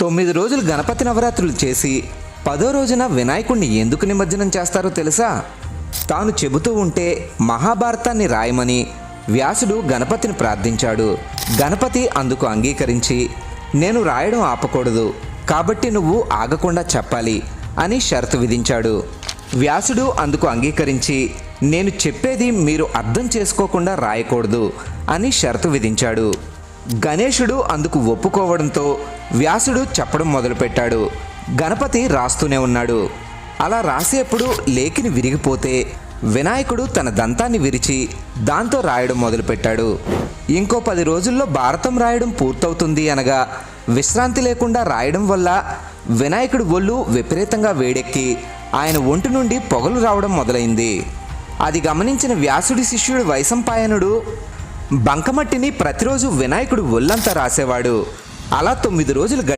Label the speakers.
Speaker 1: 9 రోజులు గణపతి నవరాత్రులు చేసి 10వ రోజున వినాయకుడిని ఎందుకు నిమజ్జనం చేస్తారో తెలుసా? తాను చెబుతూ ఉంటే మహాభారతాన్ని రాయమని వ్యాసుడు గణపతిని ప్రార్థించాడు. గణపతి అందుకు అంగీకరించి, నేను రాయడం ఆపకూడదు కాబట్టి నువ్వు ఆగకుండా చెప్పాలి అని షరతు విధించాడు. వ్యాసుడు అందుకు అంగీకరించి, నేను చెప్పేది మీరు అర్థం చేసుకోకుండా రాయకూడదు అని షరతు విధించాడు. గణేశుడు అందుకు ఒప్పుకోవడంతో వ్యాసుడు చెప్పడం మొదలుపెట్టాడు. గణపతి రాస్తూనే ఉన్నాడు. అలా రాసేప్పుడు లేఖిని విరిగిపోతే వినాయకుడు తన దంతాన్ని విరిచి దాంతో రాయడం మొదలుపెట్టాడు. ఇంకో 10 రోజుల్లో భారతం రాయడం పూర్తవుతుంది అనగా విశ్రాంతి లేకుండా రాయడం వల్ల వినాయకుడి ఒళ్ళు విపరీతంగా వేడెక్కి ఆయన ఒంటి నుండి పొగలు రావడం మొదలైంది. అది గమనించిన వ్యాసుడి శిష్యుడు వైశంపాయనుడు బంకమట్టిని ప్రతిరోజు వినాయకుడు ఒళ్ళంతా రాసేవాడు. అలా 9 రోజులు